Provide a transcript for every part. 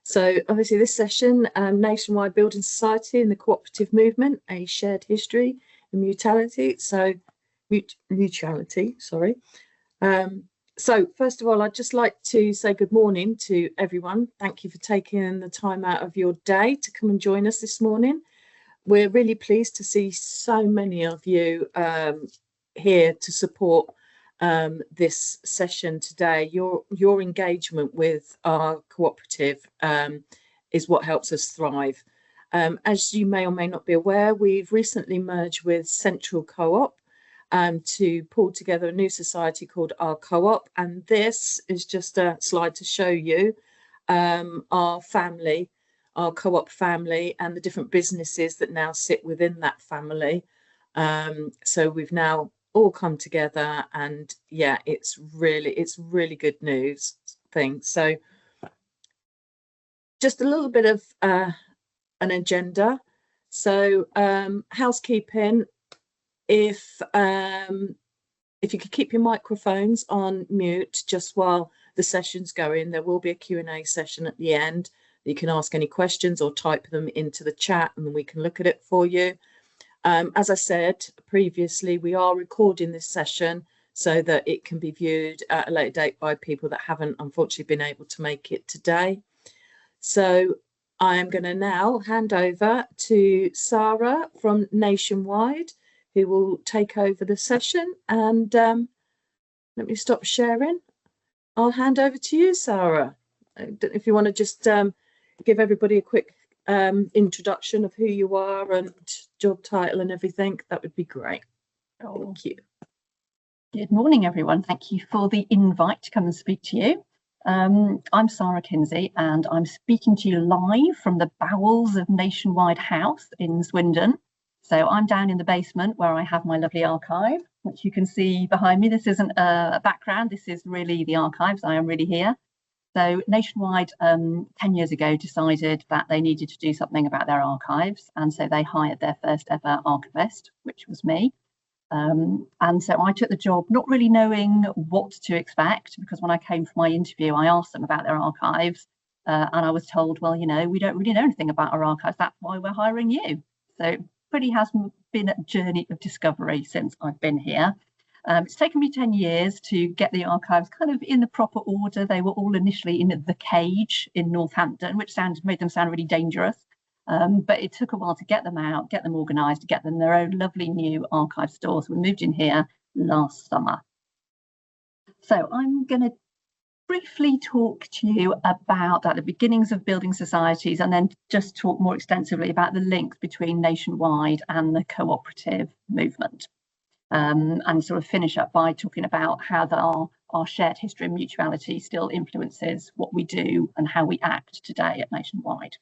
So obviously this session, Nationwide Building Society and the Cooperative Movement, a shared history and mutuality. Mutuality, sorry. So first of all, I'd just like to say good morning to everyone. Thank you for taking the time out of your day to come and join us this morning. We're really pleased to see so many of you here to support this session today. Your engagement with our cooperative is what helps us thrive. As you may or may not be aware, we've recently merged with Central Co-op to pull together a new society called Our Co-op, and this is just a slide to show you our family, our co-op family, and the different businesses that now sit within that family. So we've now all come together, and yeah, it's really good news thing. So just a little bit of an agenda. So housekeeping, if you could keep your microphones on mute just while the session's going, there will be a Q&A session at the end. You can ask any questions or type them into the chat and we can look at it for you. As I said previously, we are recording this session so that it can be viewed at a later date by people that haven't unfortunately been able to make it today. So I am going to now hand over to Sarah from Nationwide, who will take over the session. And let me stop sharing. I'll hand over to you, Sarah. If you want to just give everybody a quick introduction of who you are and job title and everything, that would be great. Thank you. Good morning, everyone. Thank you for the invite to come and speak to you. I'm Sarah Kinsey, and I'm speaking to you live from the bowels of Nationwide House in Swindon. So I'm down in the basement where I have my lovely archive, which you can see behind me. This isn't a background. This is really the archives. I am really here. So Nationwide 10 years ago decided that they needed to do something about their archives, and so they hired their first ever archivist, which was me. And so I took the job not really knowing what to expect, because when I came for my interview I asked them about their archives and I was told, well, you know, we don't really know anything about our archives, that's why we're hiring you. So it really has been a journey of discovery since I've been here. It's taken me 10 years to get the archives kind of in the proper order. They were all initially in the Cage in Northampton, which made them sound really dangerous. But it took a while to get them out, get them organised, get them their own lovely new archive stores. We moved in here last summer. So I'm going to briefly talk to you about the beginnings of building societies, and then just talk more extensively about the link between Nationwide and the cooperative movement. And sort of finish up by talking about how our shared history and mutuality still influences what we do and how we act today at Nationwide.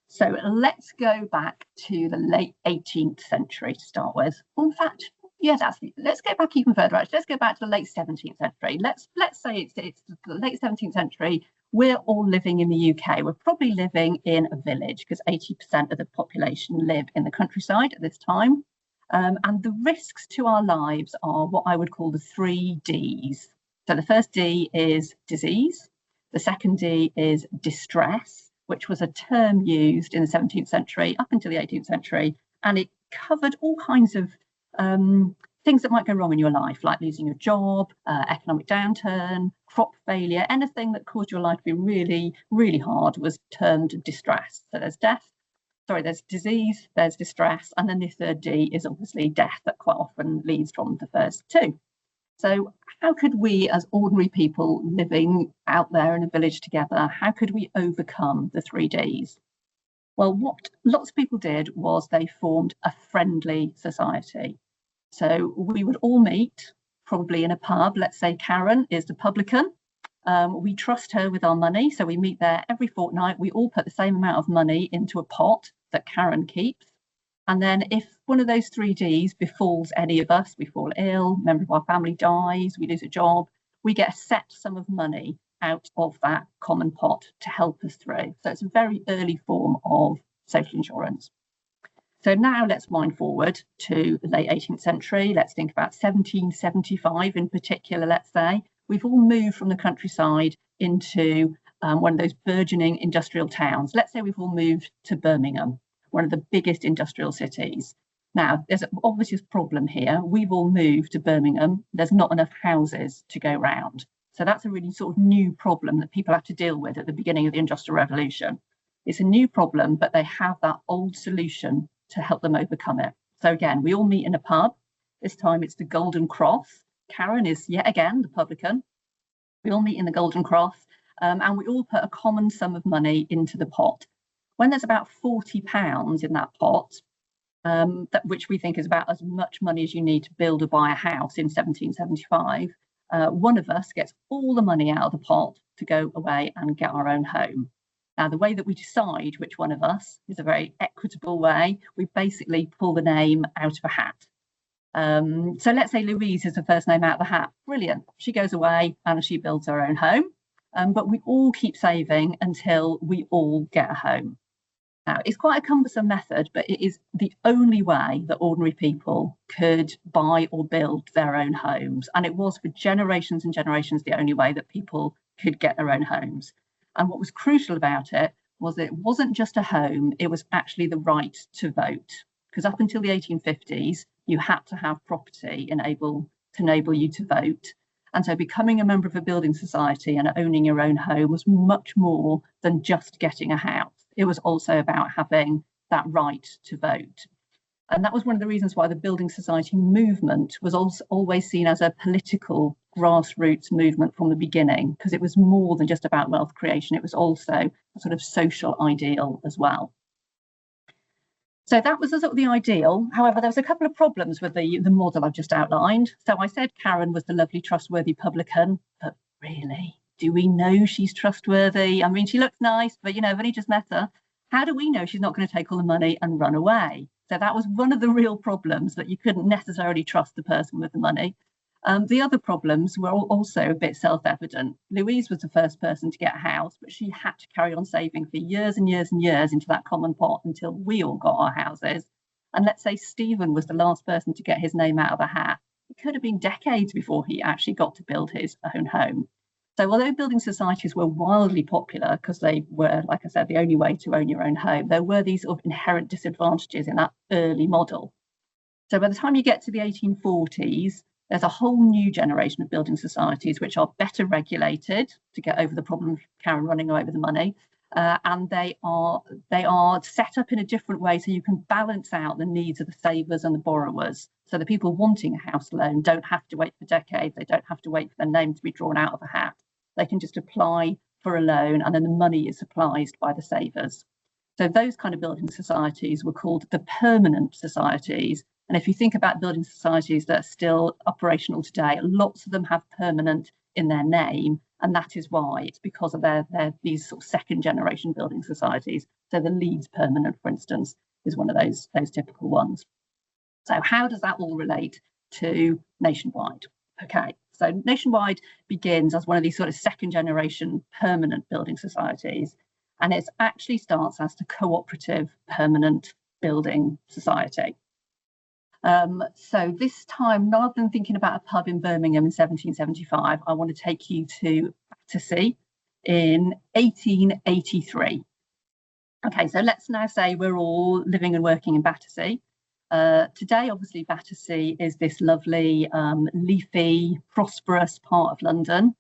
So let's go back to the late 18th century to start with. In fact, yes, actually, let's go back even further. Actually, let's go back to the late 17th century. Let's say it's the late 17th century. We're all living in the UK. We're probably living in a village because 80% of the population live in the countryside at this time. And the risks to our lives are what I would call the 3 Ds. So the first D is disease. The second D is distress, which was a term used in the 17th century up until the 18th century. And it covered all kinds of things that might go wrong in your life, like losing your job, economic downturn, crop failure, anything that caused your life to be really, really hard was termed distress. So there's disease, there's distress, and then the third D is obviously death, that quite often leads from the first two. So how could we, as ordinary people living out there in a village together, how could we overcome the 3 Ds? Well, what lots of people did was they formed a friendly society. So we would all meet probably in a pub. Let's say Karen is the publican. We trust her with our money, so we meet there every fortnight. We all put the same amount of money into a pot that Karen keeps. And then if one of those 3 Ds befalls any of us, we fall ill, a member of our family dies, we lose a job, we get a set sum of money out of that common pot to help us through. So it's a very early form of social insurance. So now let's wind forward to the late 18th century. Let's think about 1775 in particular, let's say. We've all moved from the countryside into one of those burgeoning industrial towns. Let's say we've all moved to Birmingham, one of the biggest industrial cities. Now, there's an obvious problem here. We've all moved to Birmingham. There's not enough houses to go round. So that's a really sort of new problem that people have to deal with at the beginning of the Industrial Revolution. It's a new problem, but they have that old solution to help them overcome it. So again, we all meet in a pub. This time it's the Golden Cross. Karen is yet again the publican. We all meet in the Golden Cross, and we all put a common sum of money into the pot. When there's about £40 in that pot, which we think is about as much money as you need to build or buy a house in 1775, one of us gets all the money out of the pot to go away and get our own home. Now, the way that we decide which one of us is a very equitable way. We basically pull the name out of a hat. So let's say Louise is the first name out of the hat. Brilliant. She goes away and she builds her own home. But we all keep saving until we all get a home. Now, it's quite a cumbersome method, but it is the only way that ordinary people could buy or build their own homes. And it was for generations and generations the only way that people could get their own homes. And what was crucial about it was that it wasn't just a home, it was actually the right to vote. Because up until the 1850s, you had to have property to enable you to vote. And so becoming a member of a building society and owning your own home was much more than just getting a house. It was also about having that right to vote. And that was one of the reasons why the building society movement was also always seen as a political grassroots movement from the beginning, because it was more than just about wealth creation. It was also a sort of social ideal as well. So that was the sort of the ideal. However, there was a couple of problems with the model I've just outlined. So I said Karen was the lovely, trustworthy publican, but really, do we know she's trustworthy? I mean, she looks nice, but, I've only just met her. How do we know she's not going to take all the money and run away? So that was one of the real problems, that you couldn't necessarily trust the person with the money. The other problems were also a bit self-evident. Louise was the first person to get a house, but she had to carry on saving for years and years and years into that common pot until we all got our houses. And let's say Stephen was the last person to get his name out of a hat. It could have been decades before he actually got to build his own home. So although building societies were wildly popular because they were, like I said, the only way to own your own home, there were these sort of inherent disadvantages in that early model. So by the time you get to the 1840s, there's a whole new generation of building societies which are better regulated to get over the problem of Karen running away with the money. And they are set up in a different way so you can balance out the needs of the savers and the borrowers. So the people wanting a house loan don't have to wait for decades. They don't have to wait for their name to be drawn out of a hat. They can just apply for a loan and then the money is supplied by the savers. So those kind of building societies were called the permanent societies. And if you think about building societies that are still operational today, lots of them have permanent in their name. And that is why it's because of these sort of second generation building societies. So the Leeds Permanent, for instance, is one of those typical ones. So how does that all relate to Nationwide? Okay, so Nationwide begins as one of these sort of second generation permanent building societies. And it actually starts as the Co-operative Permanent Building Society. So this time, rather than thinking about a pub in Birmingham in 1775, I want to take you to Battersea in 1883. Okay, so let's now say we're all living and working in Battersea. Today, obviously, Battersea is this lovely, leafy, prosperous part of London.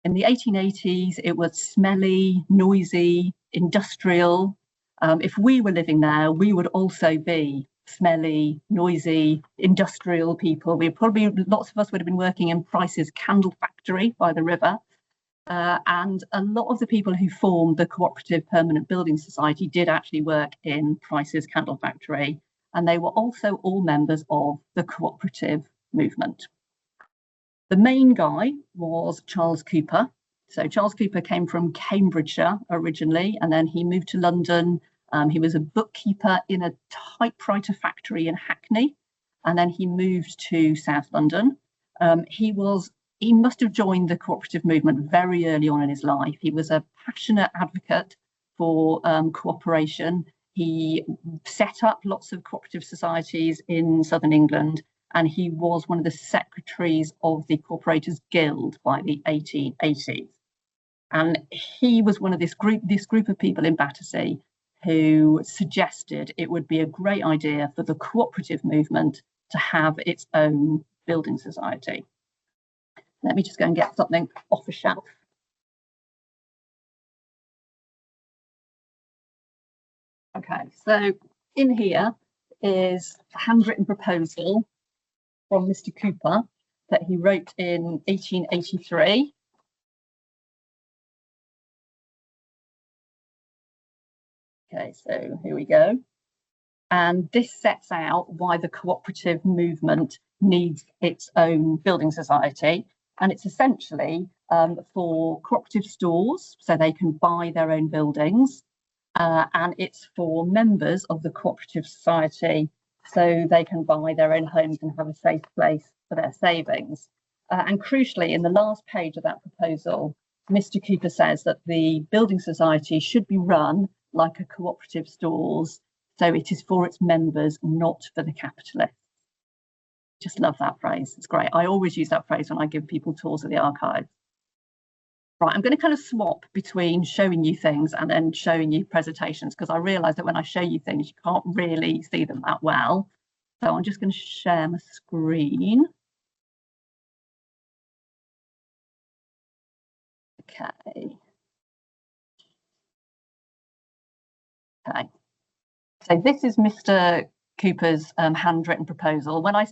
In the 1880s, it was smelly, noisy, industrial. If we were living there, we would also be smelly, noisy, industrial people. Lots of us would have been working in Price's candle factory by the river. And a lot of the people who formed the Co-operative Permanent Building Society did actually work in Price's candle factory. And they were also all members of the cooperative movement. The main guy was Charles Cooper. So Charles Cooper came from Cambridgeshire originally, and then he moved to London. He was a bookkeeper in a typewriter factory in Hackney, and then he moved to South London. He must have joined the cooperative movement very early on in his life. He was a passionate advocate for cooperation. He set up lots of cooperative societies in southern England, and he was one of the secretaries of the Corporators Guild by the 1880s. And he was one of this group of people in Battersea who suggested it would be a great idea for the cooperative movement to have its own building society. Let me just go and get something off a shelf. Okay, so in here is a handwritten proposal from Mr. Cooper that he wrote in 1883. Okay, so here we go. And this sets out why the cooperative movement needs its own building society. And it's essentially for cooperative stores, so they can buy their own buildings. And it's for members of the cooperative society, so they can buy their own homes and have a safe place for their savings. And crucially, in the last page of that proposal, Mr. Cooper says that the building society should be run like a cooperative stores, so it is for its members, not for the capitalists. Just love that phrase. It's great. I always use that phrase when I give people tours of the archive. Right, I'm going to kind of swap between showing you things and then showing you presentations, because I realise that when I show you things, you can't really see them that well. So I'm just going to share my screen. Okay. Okay. So this is Mr. Cooper's handwritten proposal. When I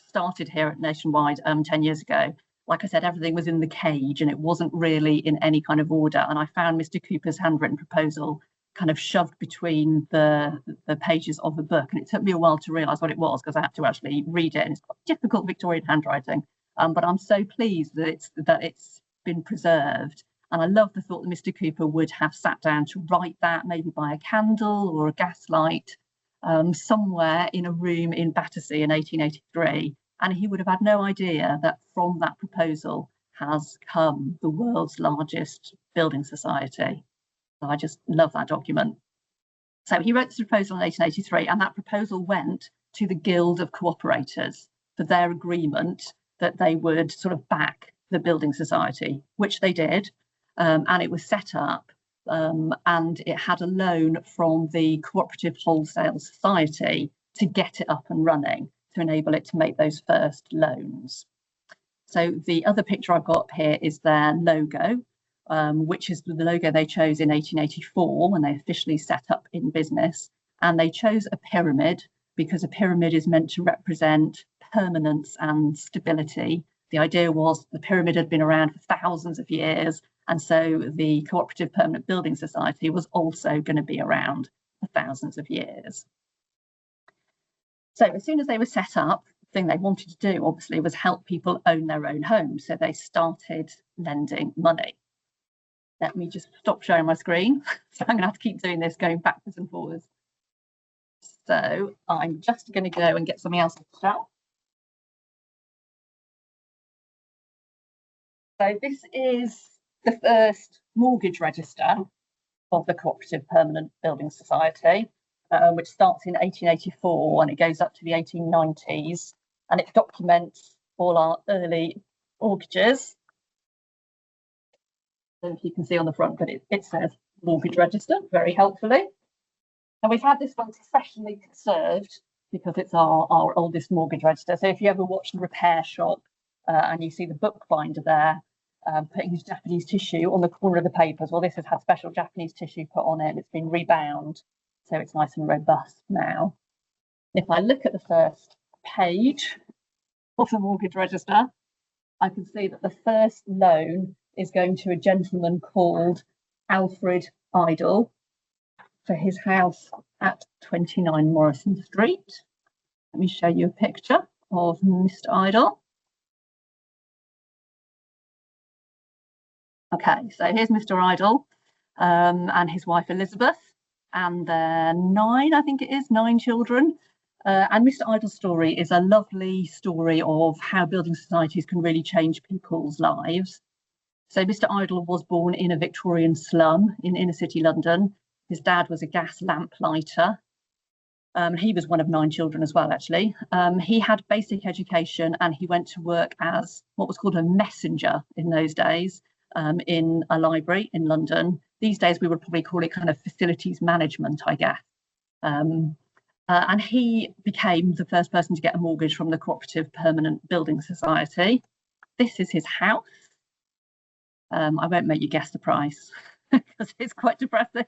started here at Nationwide 10 years ago, like I said, everything was in the cage and it wasn't really in any kind of order. And I found Mr. Cooper's handwritten proposal kind of shoved between the pages of the book. And it took me a while to realise what it was, because I had to actually read it. And it's quite difficult Victorian handwriting. But I'm so pleased that it's been preserved. And I love the thought that Mr. Cooper would have sat down to write that, maybe by a candle or a gaslight, somewhere in a room in Battersea in 1883. And he would have had no idea that from that proposal has come the world's largest building society. So I just love that document. So he wrote this proposal in 1883, and that proposal went to the Guild of Co-operators for their agreement that they would sort of back the building society, which they did. And it was set up, and it had a loan from the Cooperative Wholesale Society to get it up and running, to enable it to make those first loans. So the other picture I've got up here is their logo, which is the logo they chose in 1884 when they officially set up in business. And they chose a pyramid because a pyramid is meant to represent permanence and stability. The idea was the pyramid had been around for thousands of years, and so the Cooperative Permanent Building Society was also going to be around for thousands of years. So as soon as they were set up, the thing they wanted to do, obviously, was help people own their own homes. So they started lending money. Let me just stop sharing my screen. So I'm going to have to keep doing this, going backwards and forwards. So I'm just going to go and get something else to show. So this is the first mortgage register of the Cooperative Permanent Building Society, which starts in 1884 and it goes up to the 1890s, and it documents all our early mortgages. So if you can see on the front, but it says mortgage register very helpfully. And we've had this one professionally conserved because it's our oldest mortgage register. So if you ever watch the Repair Shop and you see the bookbinder there, putting his Japanese tissue on the corner of the papers. Well, this has had special Japanese tissue put on it, and it's been rebound, so it's nice and robust now. If I look at the first page of the mortgage register, I can see that the first loan is going to a gentleman called Alfred Idle for his house at 29 Morrison Street. Let me show you a picture of Mr. Idle. Okay, so here's Mr. Idle and his wife Elizabeth, and their nine children. And Mr. Idle's story is a lovely story of how building societies can really change people's lives. So Mr. Idle was born in a Victorian slum in inner city London. His dad was a gas lamp lighter. He was one of 9 children as well, actually. He had basic education and he went to work as what was called a messenger in those days. in a library in London. These days we would probably call it kind of facilities management, I guess. And he became the first person to get a mortgage from the Co-operative Permanent Building Society. This is his house. I won't make you guess the price because it's quite depressing.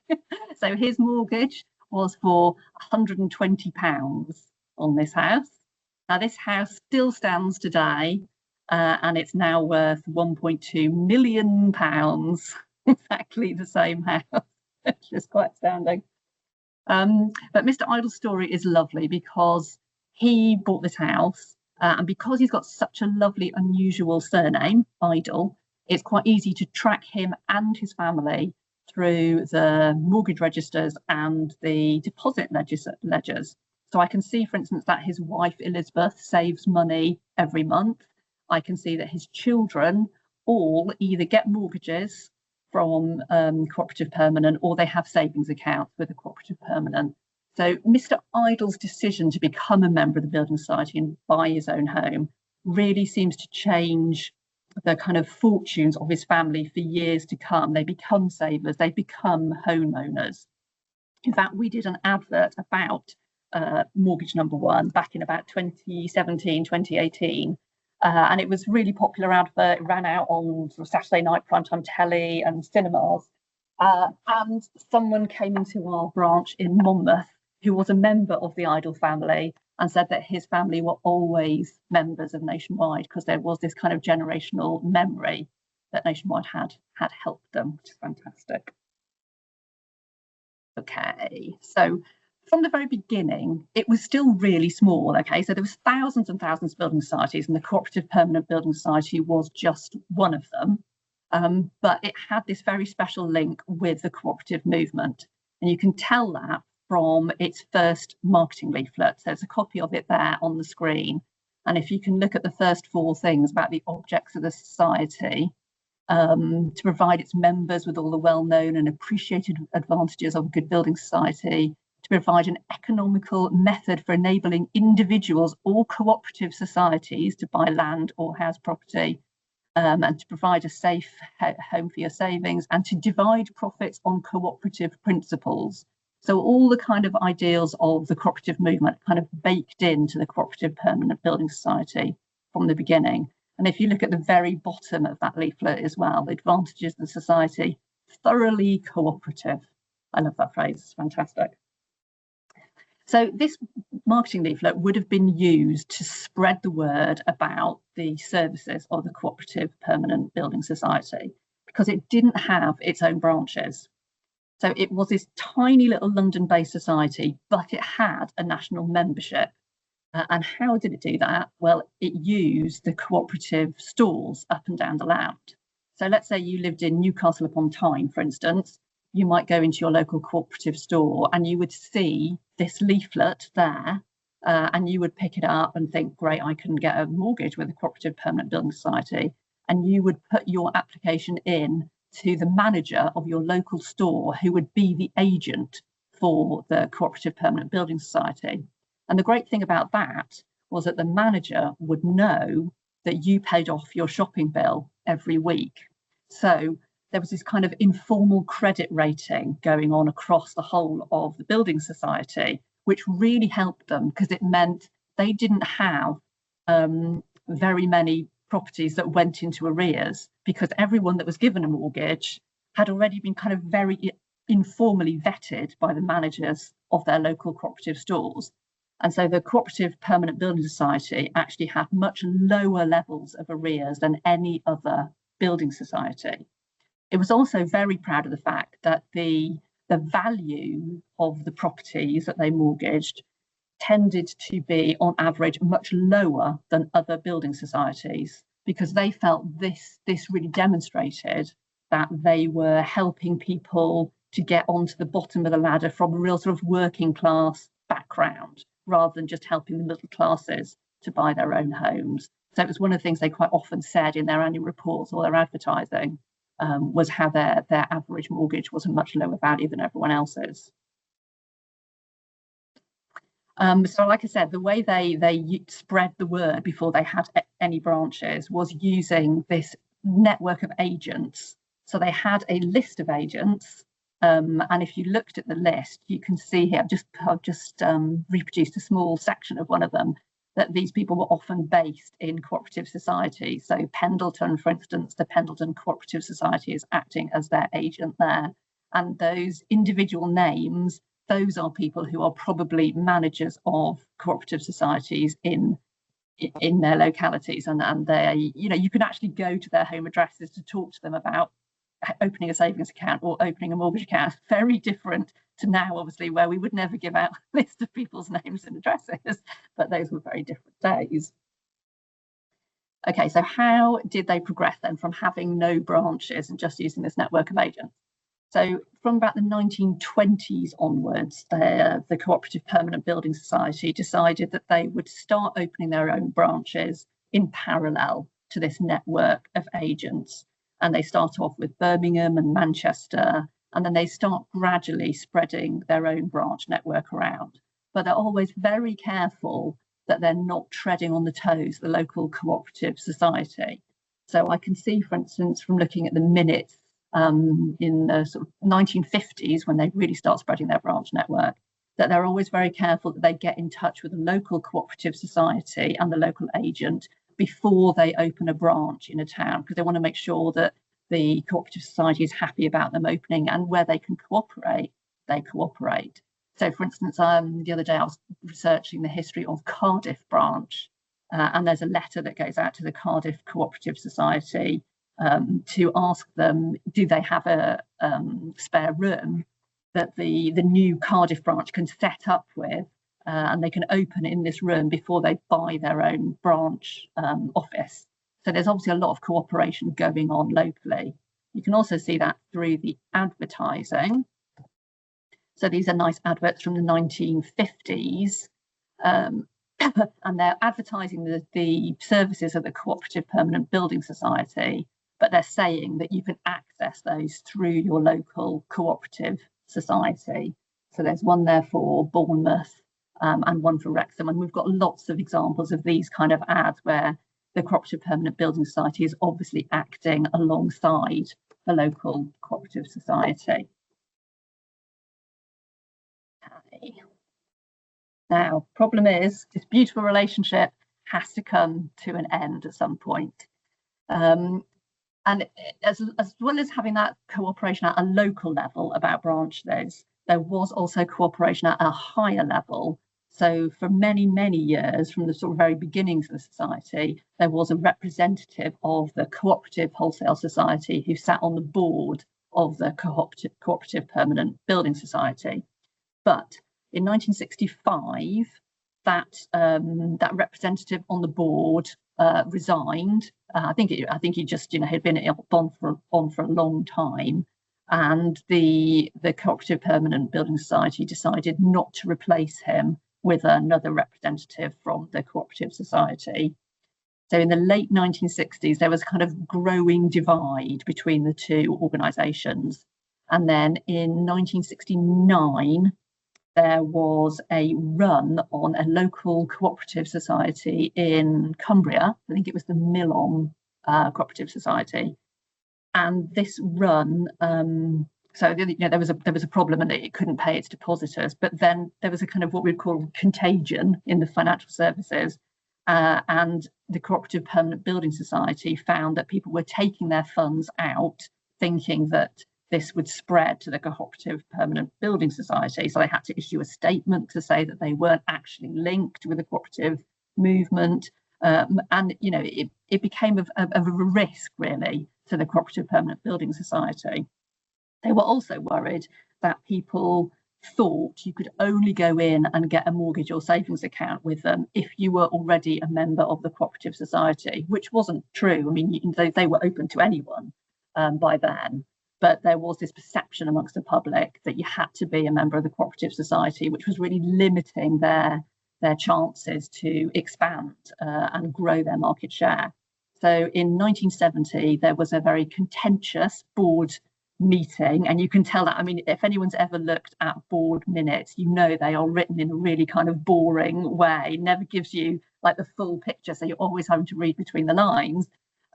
So his mortgage was for £120 on this house. Now this house still stands today, and it's now worth £1.2 million. Exactly the same house, which is quite astounding. But Mr. Idle's story is lovely because he bought this house, and because he's got such a lovely, unusual surname, Idle, it's quite easy to track him and his family through the mortgage registers and the deposit ledgers. So I can see, for instance, that his wife Elizabeth saves money every month. I can see that his children all either get mortgages from Co-operative Permanent, or they have savings accounts with the Co-operative Permanent. So Mr. Idle's decision to become a member of the Building Society and buy his own home really seems to change the kind of fortunes of his family for years to come. They become savers, they become homeowners. In fact, we did an advert about mortgage number one back in about 2017, 2018. And it was really popular advert. It ran out on sort of Saturday night primetime telly and cinemas. And someone came into our branch in Monmouth who was a member of the Idle family and said that his family were always members of Nationwide because there was this kind of generational memory that Nationwide had helped them, which is fantastic. Okay, so from the very beginning, it was still really small. Okay, so there was thousands and thousands of building societies, and the Co-operative Permanent Building Society was just one of them. But it had this very special link with the cooperative movement, and you can tell that from its first marketing leaflet. There's a copy of it there on the screen, and if you can look at the first four things about the objects of the society, to provide its members with all the well-known and appreciated advantages of a good building society, to provide an economical method for enabling individuals or cooperative societies to buy land or house property, and to provide a safe home for your savings, and to divide profits on cooperative principles. So all the kind of ideals of the cooperative movement kind of baked into the Cooperative Permanent Building Society from the beginning. And if you look at the very bottom of that leaflet as well, the advantages of the society, thoroughly cooperative. I love that phrase, it's fantastic. So this marketing leaflet would have been used to spread the word about the services of the Cooperative Permanent Building Society because it didn't have its own branches. So it was this tiny little London-based society, but it had a national membership. And how did it do that? Well, it used the cooperative stores up and down the land. So let's say you lived in Newcastle upon Tyne, for instance. You might go into your local cooperative store and you would see this leaflet there, and you would pick it up and think, great, I can get a mortgage with the Cooperative Permanent Building Society. And you would put your application in to the manager of your local store, who would be the agent for the Cooperative Permanent Building Society. And the great thing about that was that the manager would know that you paid off your shopping bill every week. So there was this kind of informal credit rating going on across the whole of the building society, which really helped them because it meant they didn't have very many properties that went into arrears, because everyone that was given a mortgage had already been kind of very informally vetted by the managers of their local cooperative stores. And so the Cooperative Permanent Building Society actually had much lower levels of arrears than any other building society. It was also very proud of the fact that the value of the properties that they mortgaged tended to be on average much lower than other building societies, because they felt this really demonstrated that they were helping people to get onto the bottom of the ladder from a real sort of working class background, rather than just helping the middle classes to buy their own homes. So it was one of the things they quite often said in their annual reports or their advertising, was how their average mortgage was a much lower value than everyone else's. So like I said, the way they spread the word before they had any branches was using this network of agents. So they had a list of agents, and if you looked at the list, you can see here, I've just reproduced a small section of one of them, that these people were often based in cooperative societies. So Pendleton, for instance, the Pendleton Cooperative Society is acting as their agent there. And those individual names, those are people who are probably managers of cooperative societies in their localities, and they, you can actually go to their home addresses to talk to them about opening a savings account or opening a mortgage account. Very different to now, obviously, where we would never give out a list of people's names and addresses, but those were very different days. Okay, so how did they progress then from having no branches and just using this network of agents? So from about the 1920s onwards, the Cooperative Permanent Building Society decided that they would start opening their own branches in parallel to this network of agents. And they start off with Birmingham and Manchester, and then they start gradually spreading their own branch network around. But they're always very careful that they're not treading on the toes of the local cooperative society. So I can see, for instance, from looking at the minutes in the sort of 1950s, when they really start spreading their branch network, that they're always very careful that they get in touch with the local cooperative society and the local agent before they open a branch in a town, because they want to make sure that the cooperative society is happy about them opening, and where they can cooperate, they cooperate. So, for instance, the other day I was researching the history of Cardiff branch, and there's a letter that goes out to the Cardiff Cooperative Society to ask them, do they have a spare room that the new Cardiff branch can set up with, and they can open in this room before they buy their own branch office. So there's obviously a lot of cooperation going on locally. You can also see that through the advertising. So these are nice adverts from the 1950s, and they're advertising the services of the Cooperative Permanent Building Society, but they're saying that you can access those through your local cooperative society. So there's one there for Bournemouth and one for Wrexham, and we've got lots of examples of these kind of ads where the Cooperative Permanent Building Society is obviously acting alongside the local cooperative society. Okay. Now, problem is, this beautiful relationship has to come to an end at some point. And as well as having that cooperation at a local level about branches, there was also cooperation at a higher level. So for many, many years, from the sort of very beginnings of the society, there was a representative of the Cooperative Wholesale Society who sat on the board of the Cooperative Permanent Building Society. But in 1965, that representative on the board resigned. I think he just had been on for a long time, and the Cooperative Permanent Building Society decided not to replace him with another representative from the Cooperative Society. So in the late 1960s, there was a kind of growing divide between the two organisations, and then in 1969. There was a run on a local cooperative society in Cumbria. I think it was the Millom Cooperative Society, and this run. So there was a problem, and it couldn't pay its depositors. But then there was a kind of what we'd call contagion in the financial services, and the Cooperative Permanent Building Society found that people were taking their funds out, thinking that this would spread to the Cooperative Permanent Building Society. So they had to issue a statement to say that they weren't actually linked with the cooperative movement. And it became of a risk, really, to the Cooperative Permanent Building Society. They were also worried that people thought you could only go in and get a mortgage or savings account with them if you were already a member of the Cooperative Society, which wasn't true. I mean, they were open to anyone by then. But there was this perception amongst the public that you had to be a member of the Cooperative Society, which was really limiting their chances to expand and grow their market share. So in 1970, there was a very contentious board meeting, and you can tell that. I mean, if anyone's ever looked at board minutes, they are written in a really kind of boring way. It never gives you like the full picture, so you're always having to read between the lines.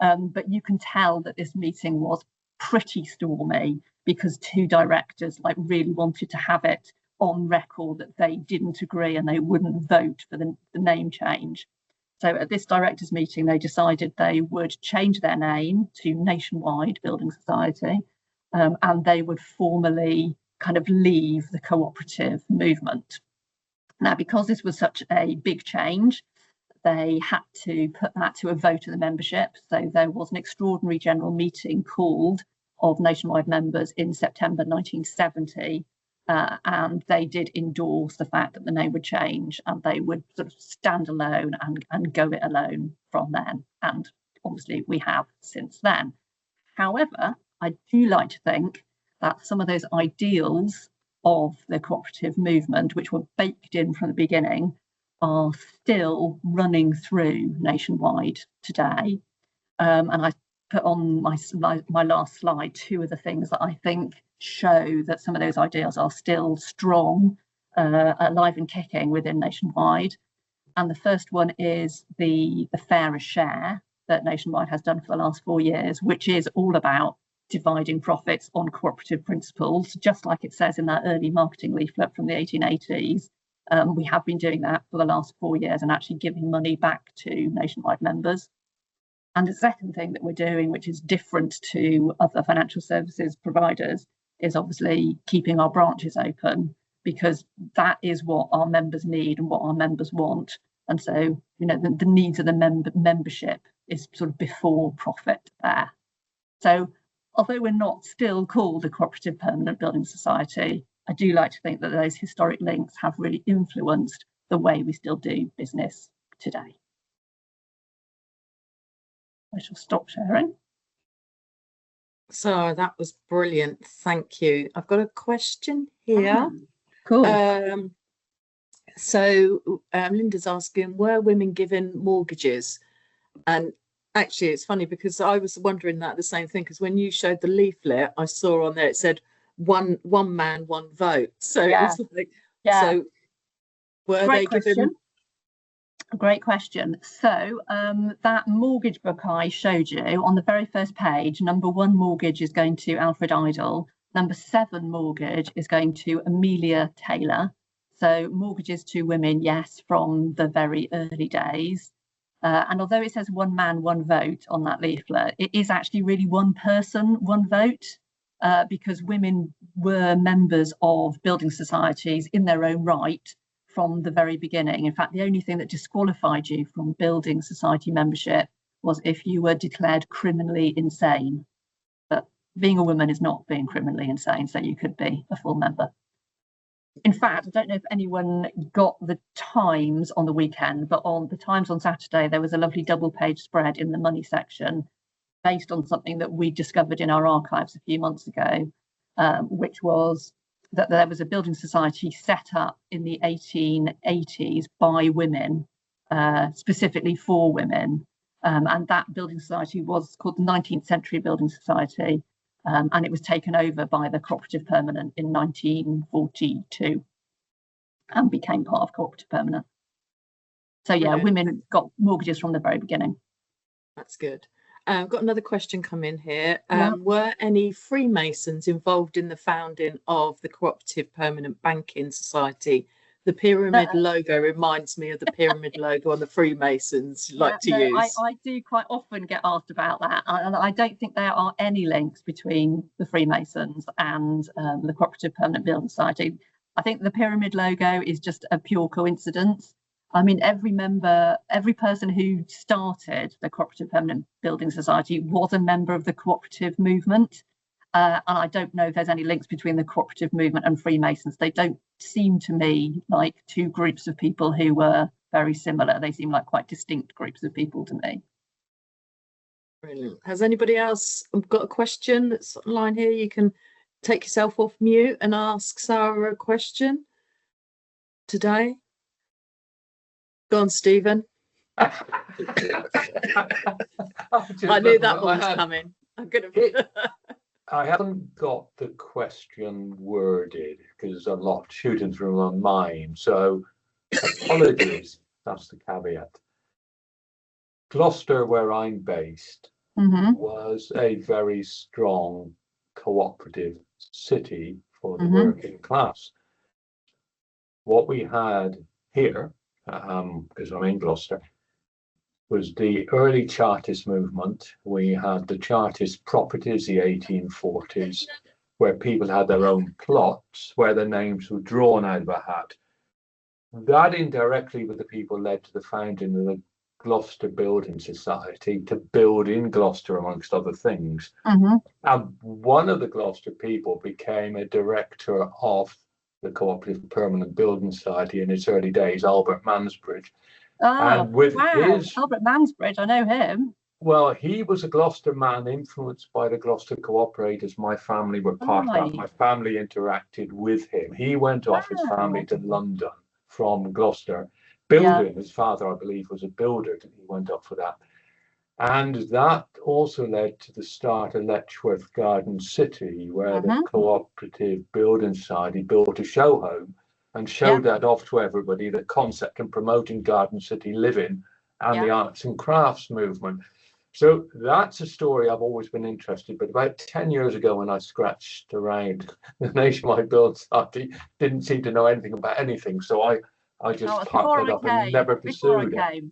but you can tell that this meeting was pretty stormy because two directors really wanted to have it on record that they didn't agree and they wouldn't vote for the name change. So at this directors meeting, they decided they would change their name to Nationwide Building Society, and they would formally kind of leave the cooperative movement. Now, because this was such a big change, they had to put that to a vote of the membership. So there was an extraordinary general meeting called of Nationwide members in September 1970, and they did endorse the fact that the name would change and they would sort of stand alone and go it alone from then. And obviously we have since then. However, I do like to think that some of those ideals of the cooperative movement, which were baked in from the beginning, are still running through Nationwide today. And I put on my last slide two of the things that I think show that some of those ideals are still strong, alive and kicking within Nationwide. And the first one is the fairer share that Nationwide has done for the last 4 years, which is all about dividing profits on cooperative principles, just like it says in that early marketing leaflet from the 1880s. We have been doing that for the last 4 years and actually giving money back to Nationwide members. And the second thing that we're doing, which is different to other financial services providers, is obviously keeping our branches open, because that is what our members need and what our members want. And so, the needs of the membership is sort of before profit there. So although we're not still called a cooperative permanent building society, I do like to think that those historic links have really influenced the way we still do business today. I shall stop sharing. So that was brilliant. Thank you. I've got a question here. Cool. Linda's asking, were women given mortgages? And actually, it's funny because I was wondering that the same thing, because when you showed the leaflet, I saw on there it said one man, one vote. So yeah. It's like, so were they given? Great question. So that mortgage book I showed you, on the very first page, number 1 mortgage is going to Alfred Idle. Number 7 mortgage is going to Amelia Taylor. So mortgages to women, yes, from the very early days. And although it says one man, one vote on that leaflet, it is actually really one person, one vote, because women were members of building societies in their own right from the very beginning. In fact, the only thing that disqualified you from building society membership was if you were declared criminally insane. But being a woman is not being criminally insane, so you could be a full member. In fact, I don't know if anyone got the Times on the weekend, but on the Times on Saturday, there was a lovely double-page spread in the money section based on something that we discovered in our archives a few months ago, which was that there was a building society set up in the 1880s by women, specifically for women. And that building society was called the 19th Century Building Society. And it was taken over by the Cooperative Permanent in 1942 and became part of Cooperative Permanent. So yeah, women got mortgages from the very beginning. That's good. I've got another question come in here. Were any Freemasons involved in the founding of the Cooperative Permanent Banking Society? The pyramid logo reminds me of the pyramid logo on the Freemasons use. I do quite often get asked about that. And I don't think there are any links between the Freemasons and the Cooperative Permanent Building Society. I think the pyramid logo is just a pure coincidence. I mean, every person who started the Cooperative Permanent Building Society was a member of the cooperative movement. And I don't know if there's any links between the cooperative movement and Freemasons. They don't seem to me like two groups of people who were very similar. They seem like quite distinct groups of people to me. Brilliant. Has anybody else got a question that's online here? You can take yourself off mute and ask Sarah a question today. Go on, Stephen. I knew that one was coming. I'm gonna. I haven't got the question worded because there's a lot shooting through my mind. So apologies. That's the caveat. Gloucester, where I'm based, was a very strong cooperative city for the working class. What we had here, because I'm in Gloucester, was the early Chartist movement. We had the Chartist properties, the 1840s, where people had their own plots, where the names were drawn out of a hat. That indirectly with the people led to the founding of the Gloucester Building Society to build in Gloucester, amongst other things. And one of the Gloucester people became a director of the Co-operative Permanent Building Society in its early days, Albert Mansbridge. And with his Albert Mansbridge, I know him. Well, he was a Gloucester man influenced by the Gloucester Co-operators. My family were part of that. My family interacted with him. He went off his family to London from Gloucester, building. His father, I believe, was a builder. He went up for that. And that also led to the start of Letchworth Garden City, where the Co-operative Building Society built a show home and showed that off to everybody, the concept and promoting Garden City living and the arts and crafts movement. So that's a story I've always been interested in. But about 10 years ago, when I scratched around, the Nationwide Building Society didn't seem to know anything about anything. So I just packed it up and never pursued it.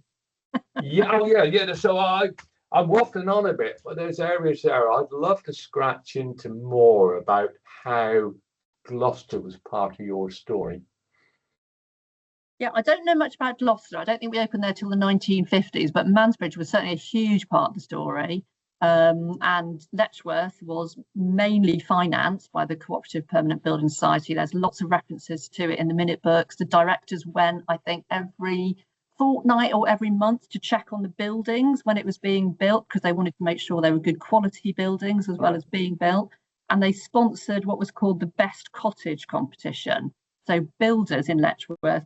Yeah. So I'm waffling on a bit, but there's areas there I'd love to scratch into more about how Gloucester was part of your story. Yeah, I don't know much about Gloucester. I don't think we opened there till the 1950s, but Mansbridge was certainly a huge part of the story. And Letchworth was mainly financed by the Co-operative Permanent Building Society. There's lots of references to it in the minute books. The directors went, I think, every fortnight or every month to check on the buildings when it was being built, because they wanted to make sure they were good quality buildings as well as being built. And they sponsored what was called the Best Cottage competition. So builders in Letchworth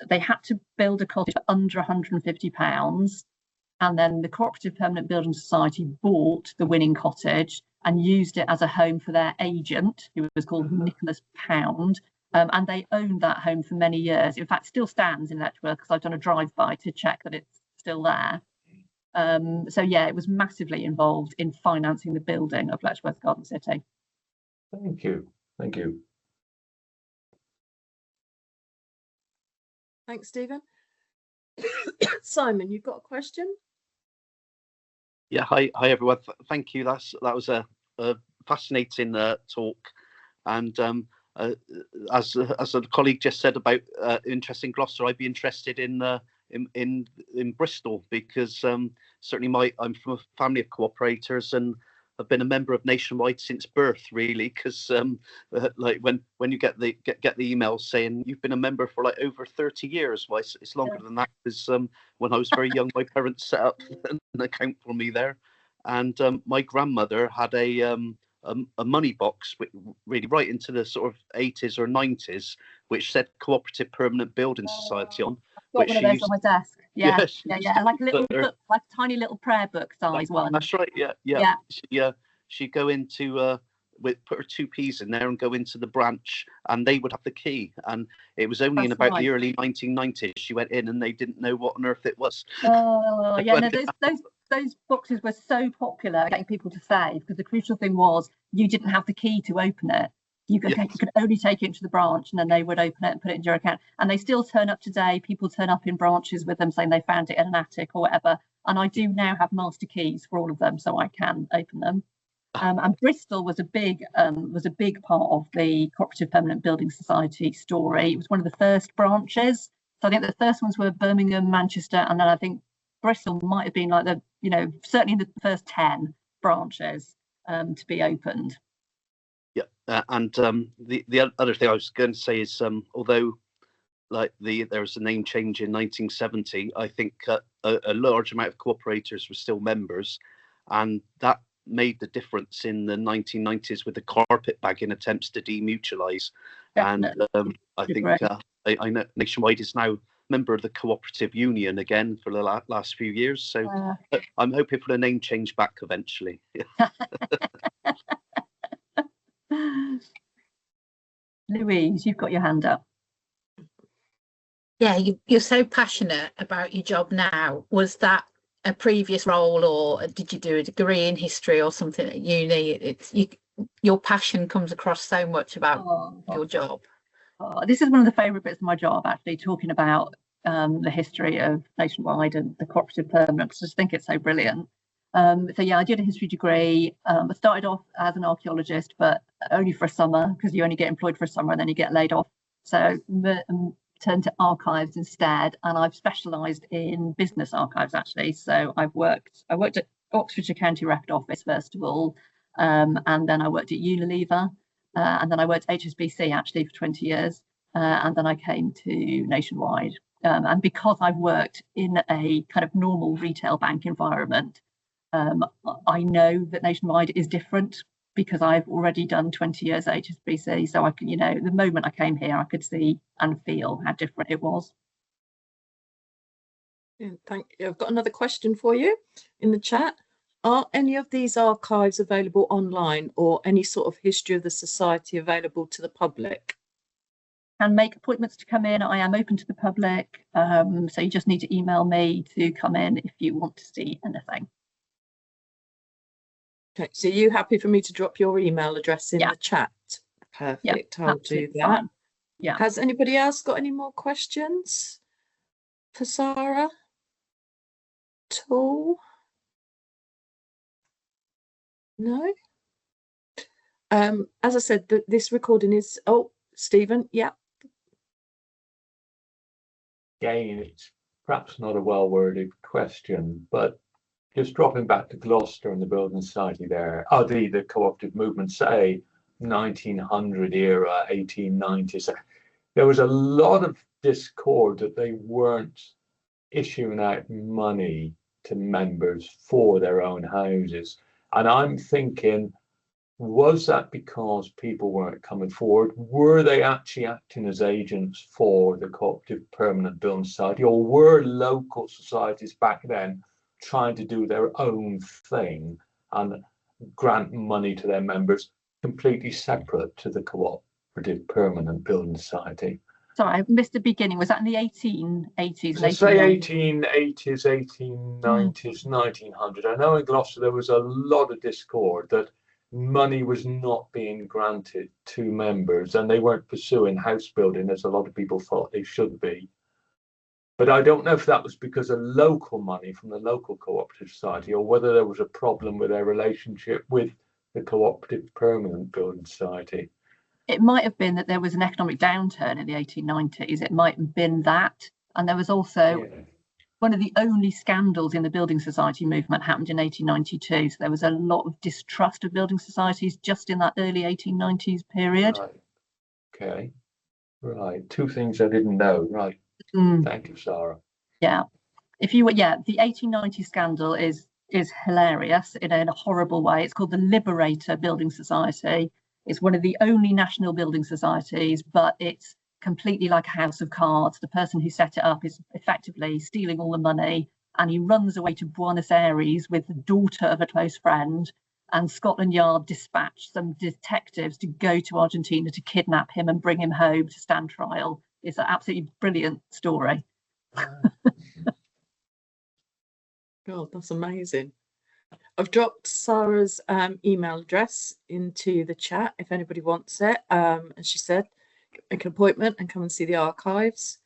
they had to build a cottage for under £150, and then the Co-operative Permanent Building Society bought the winning cottage and used it as a home for their agent, who was called Nicholas Pound, and they owned that home for many years. In fact, still stands in Letchworth, because I've done a drive-by to check that it's still there. So yeah, it was massively involved in financing the building of Letchworth Garden City. Thank you. Thanks, Stephen. Simon, you've got a question? Yeah, hi everyone. Thank you. That was a fascinating talk, and as a colleague just said about interest in Gloucester, I'd be interested in Bristol, because certainly I'm from a family of co-operators, and I've been a member of Nationwide since birth, really, because like when you get the email saying you've been a member for like over 30 years, well, it's longer than that, because when I was very young, my parents set up an account for me there, and my grandmother had a money box, really right into the sort of 80s or 90s, which said Co-operative Permanent Building Society on. I've got one of those on my desk. Yeah, like a little book, like a tiny little prayer book size one. That's right. Yeah. She'd go into put her 2p's in there and go into the branch, and they would have the key. And it was only in about the early 1990s she went in, and they didn't know what on earth it was. Oh yeah, no, those boxes were so popular getting people to save, because the crucial thing was you didn't have the key to open it. You could only take it into the branch, and then they would open it and put it into your account. And they still turn up today. People turn up in branches with them saying they found it in an attic or whatever. And I do now have master keys for all of them, so I can open them. And Bristol was a big part of the Co-operative Permanent Building Society story. It was one of the first branches. So I think the first ones were Birmingham, Manchester, and then I think Bristol might have been like certainly the first 10 branches to be opened. Yeah, and the other thing I was going to say is, although there was a name change in 1970, I think a large amount of co-operators were still members, and that made the difference in the 1990s with the carpetbagging attempts to demutualise. And I think I know Nationwide is now a member of the Cooperative Union again for the last few years, so I'm hoping for a name change back eventually. Louise, you've got your hand up. Yeah, you're so passionate about your job now. Was that a previous role, or did you do a degree in history or something at uni? Your passion comes across so much about your job. This is one of the favourite bits of my job, actually, talking about the history of Nationwide and the cooperative permanent, because I just think it's so brilliant. So yeah, I did a history degree. I started off as an archaeologist, but only for a summer, because you only get employed for a summer and then you get laid off. So turned to archives instead, and I've specialised in business archives, actually. So I worked at Oxfordshire County Record Office first of all, and then I worked at Unilever, and then I worked at HSBC actually for 20 years, and then I came to Nationwide. And because I've worked in a kind of normal retail bank environment, I know that Nationwide is different, because I've already done 20 years at HSBC. So I can, the moment I came here, I could see and feel how different it was. Yeah, thank you. I've got another question for you in the chat. Are any of these archives available online, or any sort of history of the society available to the public? And make appointments to come in. I am open to the public. So you just need to email me to come in if you want to see anything. Okay, so you happy for me to drop your email address in the chat? Perfect, I'll do that. Fine. Yeah. Has anybody else got any more questions for Sarah at all? No? As I said, this recording is, Stephen, yeah. Again, it's perhaps not a well-worded question, but just dropping back to Gloucester and the building society there, the cooperative movement, say 1900 era, 1890s, there was a lot of discord that they weren't issuing out money to members for their own houses. And I'm thinking, was that because people weren't coming forward? Were they actually acting as agents for the cooperative permanent building society, or were local societies back then trying to do their own thing and grant money to their members completely separate to the cooperative permanent building society? Sorry, I missed the beginning. Was that in the 1880s? So say 1880s, 1890s, 1900. I know in Gloucester there was a lot of discord that money was not being granted to members, and they weren't pursuing house building as a lot of people thought they should be. But I don't know if that was because of local money from the local cooperative society, or whether there was a problem with their relationship with the cooperative permanent building society. It might have been that there was an economic downturn in the 1890s. It might have been that. And there was also one of the only scandals in the building society movement happened in 1892. So there was a lot of distrust of building societies just in that early 1890s period. Right. Okay. Right. Two things I didn't know. Right. Thank you, Sarah. Yeah. The 1890 scandal is hilarious in a horrible way. It's called the Liberator Building Society. It's one of the only national building societies, but it's completely like a house of cards. The person who set it up is effectively stealing all the money, and he runs away to Buenos Aires with the daughter of a close friend, and Scotland Yard dispatched some detectives to go to Argentina to kidnap him and bring him home to stand trial. It's an absolutely brilliant story. God, that's amazing. I've dropped Sarah's email address into the chat if anybody wants it. And she said, make an appointment and come and see the archives.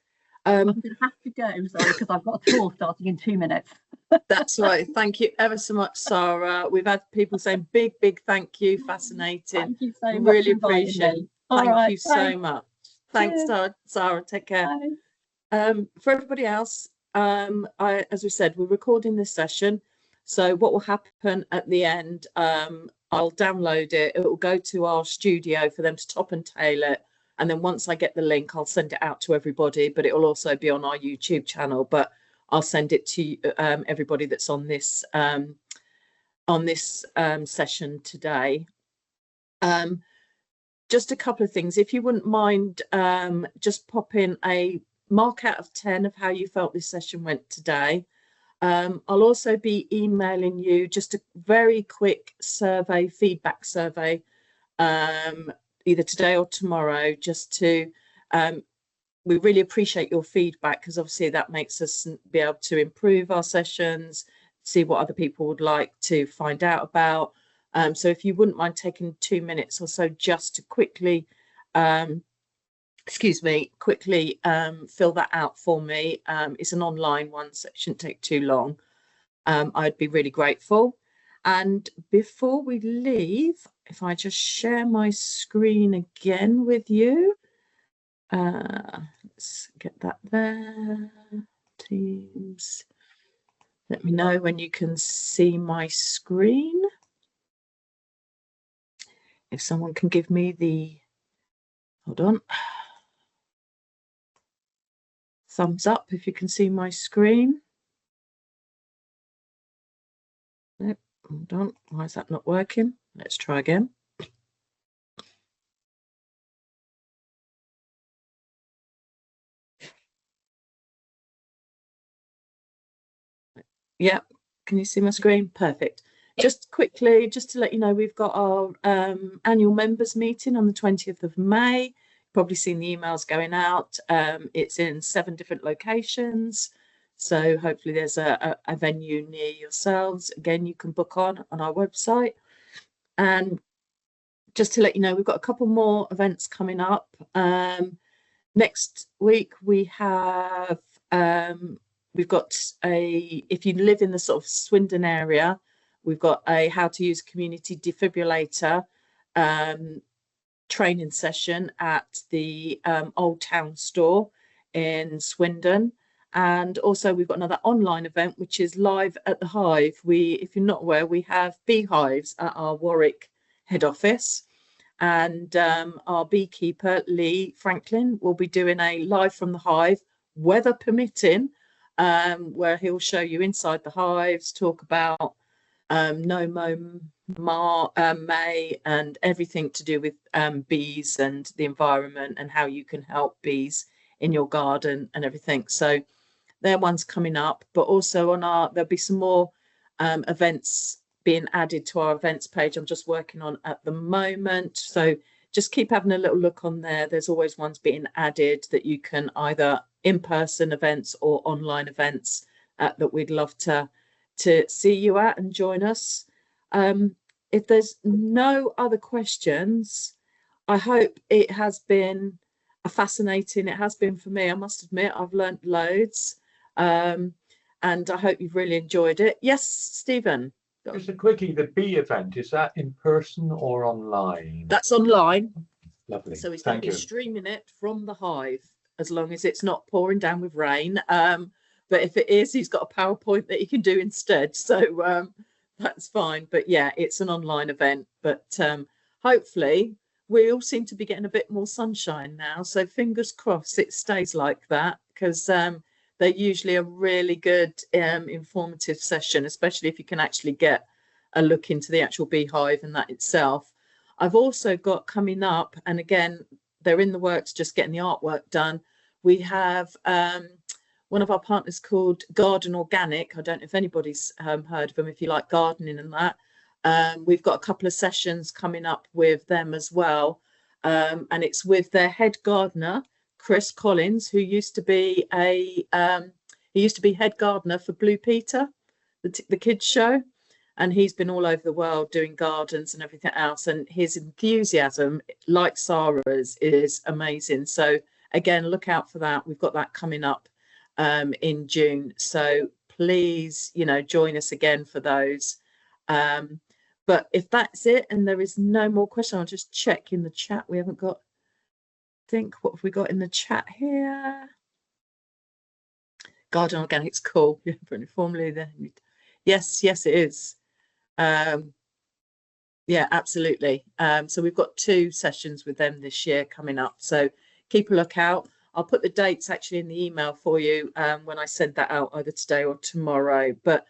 I'm going to have to go, sorry, because I've got a tour starting in 2 minutes. That's right. Thank you ever so much, Sarah. We've had people saying big fascinating. Thank you so much. Really appreciate it. Thank you so much. Thanks, Sarah. Take care. For everybody else, as we said, we're recording this session. So what will happen at the end, I'll download it. It will go to our studio for them to top and tail it. And then once I get the link, I'll send it out to everybody, but it will also be on our YouTube channel. But I'll send it to everybody that's on this session today. Just a couple of things. If you wouldn't mind just popping a mark out of 10 of how you felt this session went today. I'll also be emailing you just a very quick survey, feedback survey, either today or tomorrow, just to, we really appreciate your feedback, because obviously that makes us be able to improve our sessions, see what other people would like to find out about. So if you wouldn't mind taking 2 minutes or so just to quickly, fill that out for me. It's an online one, so it shouldn't take too long. I'd be really grateful. And before we leave, if I just share my screen again with you, let's get that there. Teams, let me know when you can see my screen. If someone can give me the, hold on, thumbs up if you can see my screen. Nope, hold on, why is that not working? Let's try again. Yeah, can you see my screen? Perfect. Just quickly, just to let you know, we've got our annual members meeting on the 20th of May. You've probably seen the emails going out. It's in 7 different locations. So hopefully there's a venue near yourselves. Again, you can book on our website. And just to let you know, we've got a couple more events coming up. Next week we have, we've got if you live in the sort of Swindon area, we've got a how to use community defibrillator training session at the Old Town store in Swindon. And also we've got another online event, which is live at the Hive. If you're not aware, we have beehives at our Warwick head office. And our beekeeper, Lee Franklin, will be doing a live from the hive, weather permitting, where he'll show you inside the hives, talk about May, and everything to do with bees and the environment and how you can help bees in your garden and everything. So their one's coming up, but also on there'll be some more events being added to our events page. I'm just working on at the moment, so just keep having a little look on there. There's always ones being added that you can either in-person events or online events that we'd love to see you at and join us. If there's no other questions, I hope it has been fascinating. It has been for me. I must admit, I've learned loads, and I hope you've really enjoyed it. Yes, Stephen. Just a quickie, the bee event, is that in person or online? That's online. Lovely. So he's going to be streaming it from the hive, as long as it's not pouring down with rain. But if it is, he's got a PowerPoint that he can do instead. So that's fine. But yeah, it's an online event. But hopefully we all seem to be getting a bit more sunshine now. So fingers crossed it stays like that, because they're usually a really good informative session, especially if you can actually get a look into the actual beehive and that itself. I've also got coming up, and again, they're in the works, just getting the artwork done. We have one of our partners called Garden Organic. I don't know if anybody's heard of them, if you like gardening and that. We've got a couple of sessions coming up with them as well. And it's with their head gardener, Chris Collins, who used to be head gardener for Blue Peter, the kids show, and he's been all over the world doing gardens and everything else, and his enthusiasm, like Sarah's, is amazing. So again, look out for that. We've got that coming up in June, so please, join us again for those. But if that's it and there is no more question, I'll just check in the chat. We haven't got, what have we got in the chat here? Garden Organic's cool. Yeah, formally there. Yes, it is. Yeah, absolutely. So we've got 2 sessions with them this year coming up. So keep a lookout. I'll put the dates actually in the email for you when I send that out either today or tomorrow. But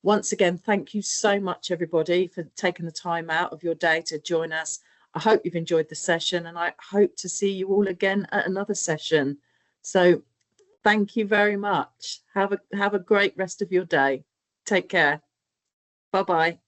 once again, thank you so much, everybody, for taking the time out of your day to join us. I hope you've enjoyed the session, and I hope to see you all again at another session. So thank you very much. Have a great rest of your day. Take care. Bye-bye.